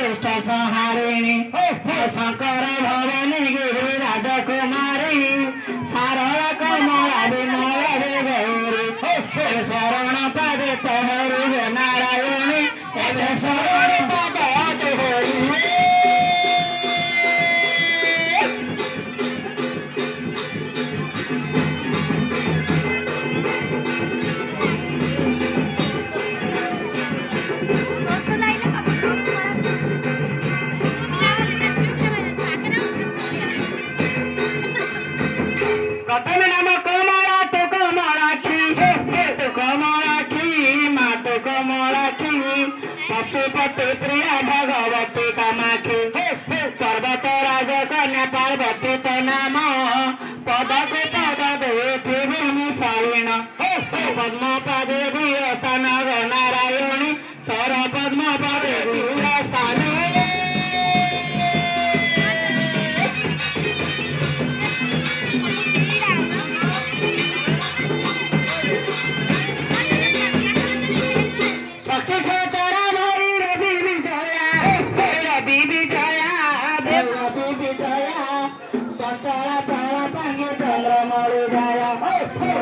दुष्ट संहारिणी शंकर भवानी गिरी राजकुमारी सारल कमला विमल गौरी शरण पदे तोहरी नारायणी शरण पद प्रथम नाम कमला तो कमलाक्षी तू कमलाक्षी माँ तो कमलाक्षी पशुपति प्रिया भगवती कामाक्षी पर्वत राज कन्या पार्वती तो नाम पदक पद देती भूमिशालीन पद्म पदे स्थान नारायणी तर पद्म पदे स्थान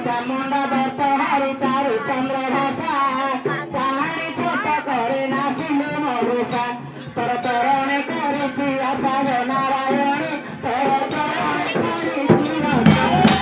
चामुंडा दत्त हरि चारु चंद्र भाषा चाहाणी छोट करे ना सिंधु मधुषा तर चरण करिछि आशा नारायणी तर चरण करिछि आशा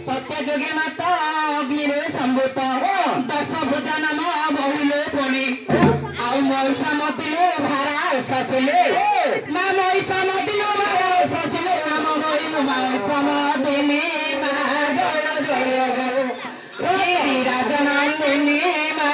सत्ययोगी माता अग्नि संभूत दश भुजा नाम बहुले पुणी आउ महिषा मतिले भारा शशिले ना महिषा मतिले भारा शशिले नाम बहिनु महिषा मदिनी मा जय जय गो राजनंदिनी मा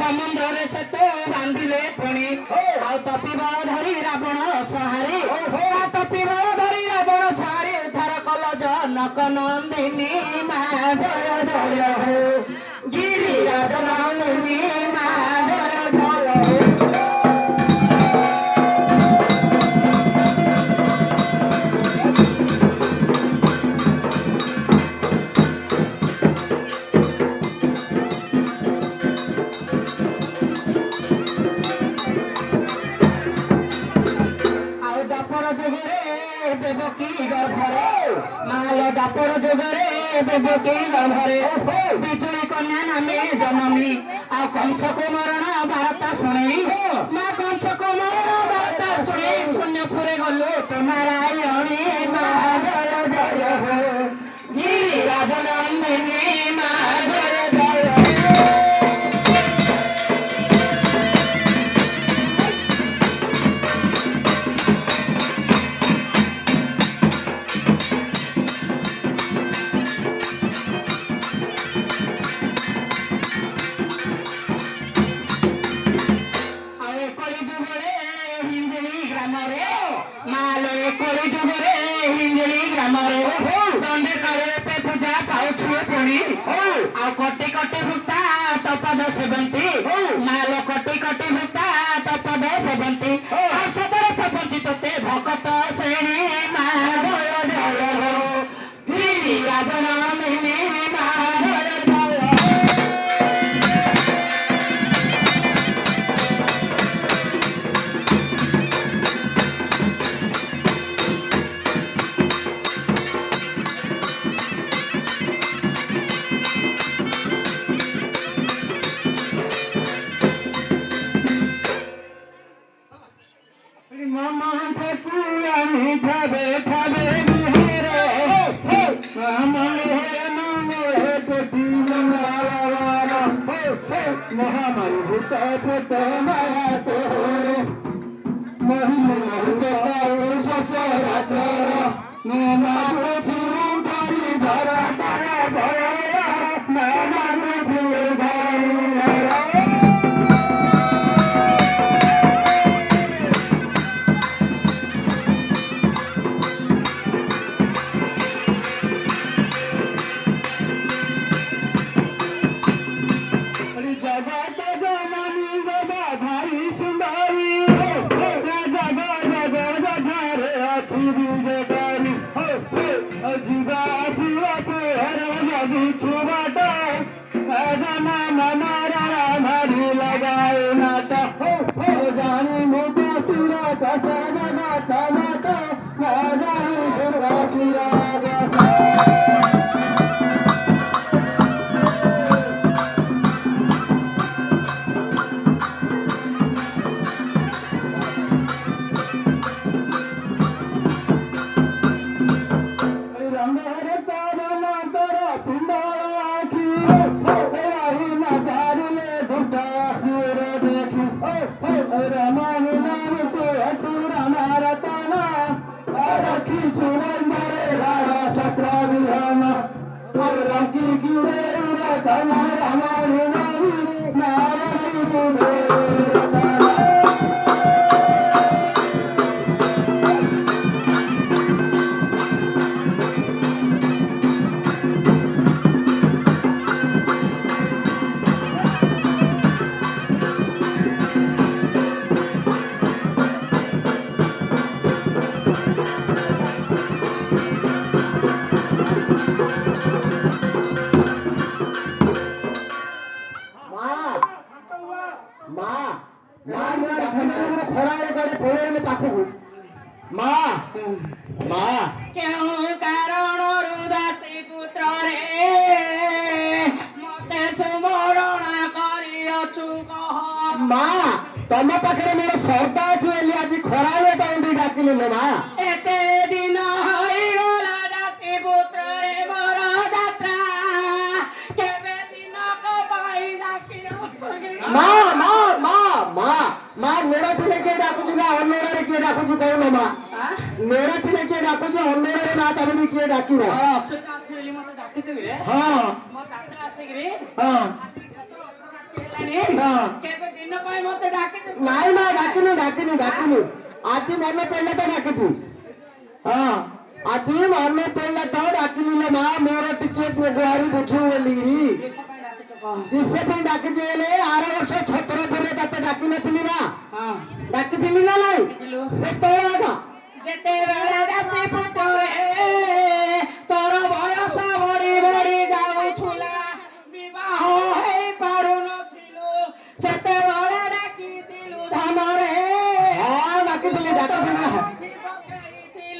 समुद्र से तो बांधिले पुणी आ तपी बल धरी रावण सहारी तपी बल धरी रावण सहारी थर कल जनक नंदिनी मा जय जय हो गिरिराज नंदिनी मा जय जय देवकी गर्भरे माल दापर जोगरे देवकी गर्भरे बिजुली कन्या नामे जनमी आ कंस को मरण वार्ता शुणी माँ कंस को मरण वार्ता कोटि कोटि भुक्ता तपद सेवंती माल कोटि कोटि भुक्ता तपद सेवंती सदर सेवंती तोते भक्त श्रेणी मा जय जय हो गिरिराजन मिली मा जय जय मामा ठकुआ मीठा बैठा बे बिहारो मामा हे मामा हे कोटी मंगलवारा महामारी भूत फत माया तोरे महिमा के सचरा चरा मामा को सिरं धरी धरा तारा भया मामा को सिर धरी धरा तम पाखे मोर श्रद्धा अच्छी आज खरा तमती डाकिल मा एत दिन मेड़ थी किए डाकुच ना अन्नरे किए डाकुच कौन मा मेड़ थी किए डाकुच अन्नरे ना तमनी किए डाक नाई ना डाकिनी डाकिनी डाकिनी आज मन पड़े तो डाकी हाँ आज मन पड़े तो डाकिल मा मोर टिके गुहारी बुझू बोली दिशे डाकी आर वर्ष छत्रपुर ते डाकी नी ना डाकी ना ना जेते तोर बयस बड़ी बड़ी जाऊला विवाह हो पारु नथिलु सेते बड़े डाकिथिलु धन रे हां डाकिथिलि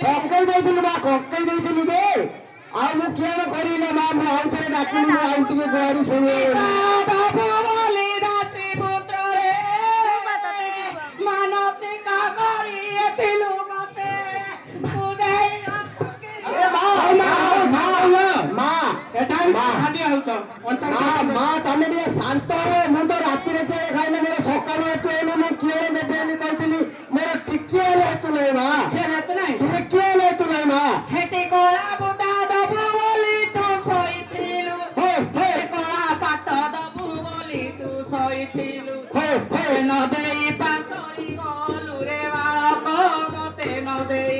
कक्कई देइथिलि बा कक्कई देइथिलि गे आ मु केन करिले मा मु आउ थरे डाकिलि मु आउ टिके गरी सुने दाबो बोली दासी पुत्र रे मानसिक करिथिलु मते उदय ए मा एटा खाली आउछ अंतर मा तमे रे शांत हो मु तो राती रे के खाइले मेरे सकाळ तू एनु मु किए देबेली कहतिली मेरे टिके ले तू नै मा छे ना तू नै तू के ले तू नै मा हेटे कोला बुदा दबु बोली तू सोइथिलु हे कोला पाट दबु बोली तू सोइथिलु हे न देई पासरी गलु रे बाळक मते न देई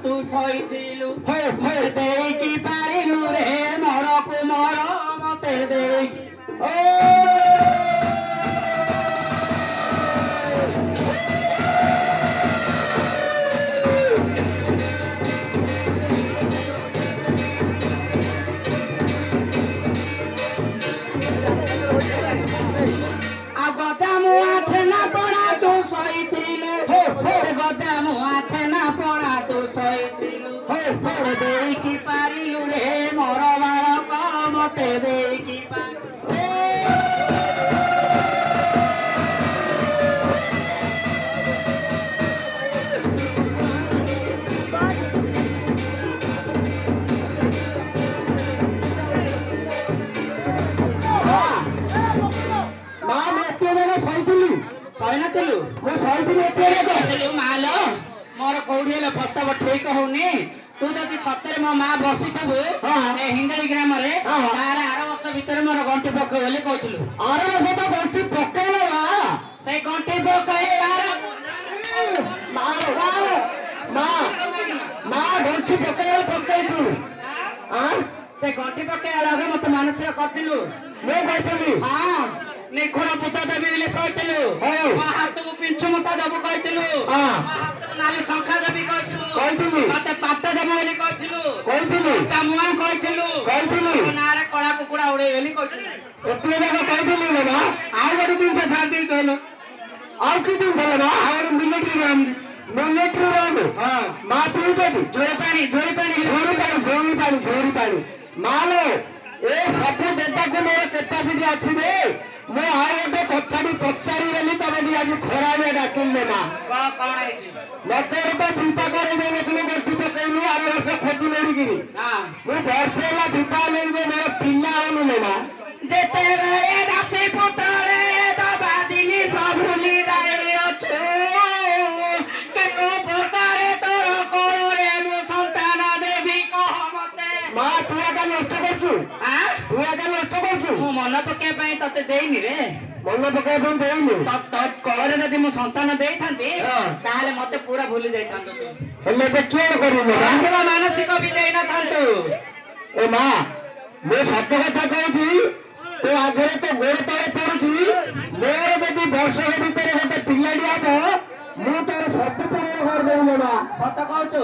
ତୁ ସହିଥିଲୁ ଦେଇକି ପାରିଲୁ ରେ ମରକୁ ମର ମତେ ଦେଇକି গজামুয়া ছেনা পড়া তু সইতিলু গজামুয়া ছেনা পড়া তু সইতিলু দেইকি পারিলু রে মর বালক মতে দেইকি ମାଲ ମୋର କୋଉଠି ହେଲେ ପ୍ରସ୍ତାବ ଠିକ ହଉନି ତୁ ଯଦି ସତରେ ମୋ ମା ବସିଥିବୁ ହିଙ୍ଗଳି ଗ୍ରାମରେ ତାର ଆର ବର୍ଷ ଭିତରେ ମୋର ଗଣ୍ଠି ପକେଇ ବୋଲି କହିଥିଲୁ ଆର ବର୍ଷ ତ ଗଣ୍ଠି ପକେଇଲ ସେଇ ଗଣ୍ଠି ପକେଇବାର ମା ଗଣ୍ଠି ପକେଇଥିଲୁ ସେ ଗଣ୍ଠି ପକେଇବା ଲগে ମତେ ମାନସିକ କରିଥିଲୁ ମୁଁ କହିଥିଲି ହଁ ନିଖୁଣ ପୁତା ଦେବି ବୋଲି ସହିଥିଲୁ ମୋ ହାତକୁ ପିଛୁ ମୁଠା ଦେବୁ କହିଥିଲୁ ନାଲି ଶଙ୍ଖା ଦେବି କହିଥିଲୁ ମତେ ପାଟ ଦେବୁ ବୋଲି କହିଥିଲୁ ଚାମୁଆ କହିଥିଲୁ ନାଁରେ କଳା କୁକୁଡ଼ା ଉଡେଇ ବୋଲି କହିଥିଲୁ ଏତେ ଯାକ କହିଥିଲୁ ବାବା ଆଉ ଗୋଟେ ଜିନିଷ ଛାଡି ଦେଇଛ ହେଲେ ଆଉ କି ଜିନିଷ ବାବା ଆଉ ଗୋଟେ ମିଲିଟାରୀ ରାଉଣ୍ଡ ମା ପିଉଛନ୍ତି ଝୋରି ପାଣି ମାଲୋ ଏ ସବୁ ଦେବାକୁ ମୋର କେପାସିଟି ଅଛି ରେ ମୁଁ ଆଉ ଗୋଟେ କଥାଟି ପଚାରିବେଲି ତମେ ବି ଆଜି ଖରାରେ ଡାକିଲେ ମା କଣ ହେଇଛି ମତେ ତ ବିପା କରେଇ ଦେଇନଥିଲୁ ଗଣ୍ଠି ପକେଇଲୁ ଆର ବର୍ଷ ଖୋଜି ନେଇକିରି ମୁଁ ବର୍ଷେ ହେଲା ବିପା ହେଲେଣି ଯେ ମୋର ପିଲା ହଉନି ମା ଯେତେବେଳେ ଦାସୀ ପୁତ୍ରରେ ଦବାଦିଲି ସବୁଲି ଯାଇଅଛୁ କେତେ ପ୍ରକାରେ ତୋର କୋଳରେ ମୁଁ ସନ୍ତାନ ଦେବି କହ ମତେ ମା ତୁ ଆକା ନଷ୍ଟ କରୁଛୁ ମୁଁ ମନ ପକେଇବା ପାଇଁ ତତେ ଦେଇନି ରେ ମନ ପକେଇବା ପାଇଁ ଦେଇନି କଳରେ ଯଦି ମୁଁ ସନ୍ତାନ ଦେଇଥାନ୍ତି ତାହେଲେ ମତେ ପୁରା ଭୁଲି ଯାଇଥାନ୍ତୁ ହେଲେ ଏବେ କିଏ କରିବୁ ମାନସିକ ବି ଦେଇନଥାନ୍ତୁ ଏ ମା ମୁଁ ସତ କଥା କହୁଛି ତୋ ଆଗରେ ତ ଗୋଡ ତଳେ ପଡୁଛି ମୋର ଯଦି ବର୍ଷ ଭିତରେ ଗୋଟେ ପିଲାଟି ହବ ମୁଁ ତୋର ସତ ପୂରଣ କରିଦେବି ମା ସତ କହୁଛୁ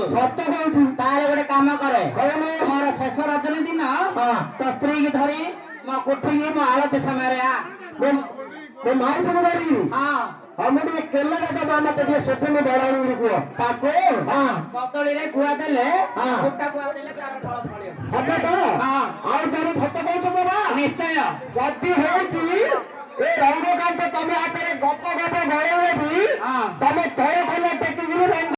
ତାହେଲେ ଗୋଟେ କାମ କରେ ମୋର ଶେଷ ରଜନୀ ଦିନ ତୋ ସ୍ତ୍ରୀ କି ଧରି ମୋ କୋଠିକି ମୋ ଆଳତି ସମୟରେ ମୋ ମାଇପକୁ ଧରିକି ମୁଁ ଟିକେ କେଲଟା ଦେବା ମତେ ଟିକେ ସ୍ୱପ୍ନ ବଢାଣି କୁହ ତାକୁ କଦଳୀରେ ଗୁଆ ଦେଲେ ଗୋଟା ଗୁଆ ଦେଲେ ତାର ଫଳ ଫଳିବ ସତ ତ ଆଉ ତମେ ସତ କହୁଛ ବାବା ନିଶ୍ଚୟ ଯଦି ହଉଛି ଏ ରଙ୍ଗ କାଞ୍ଚ ତମେ ହାତରେ ଗପ ଗଳେଇବି ତମେ ତଳ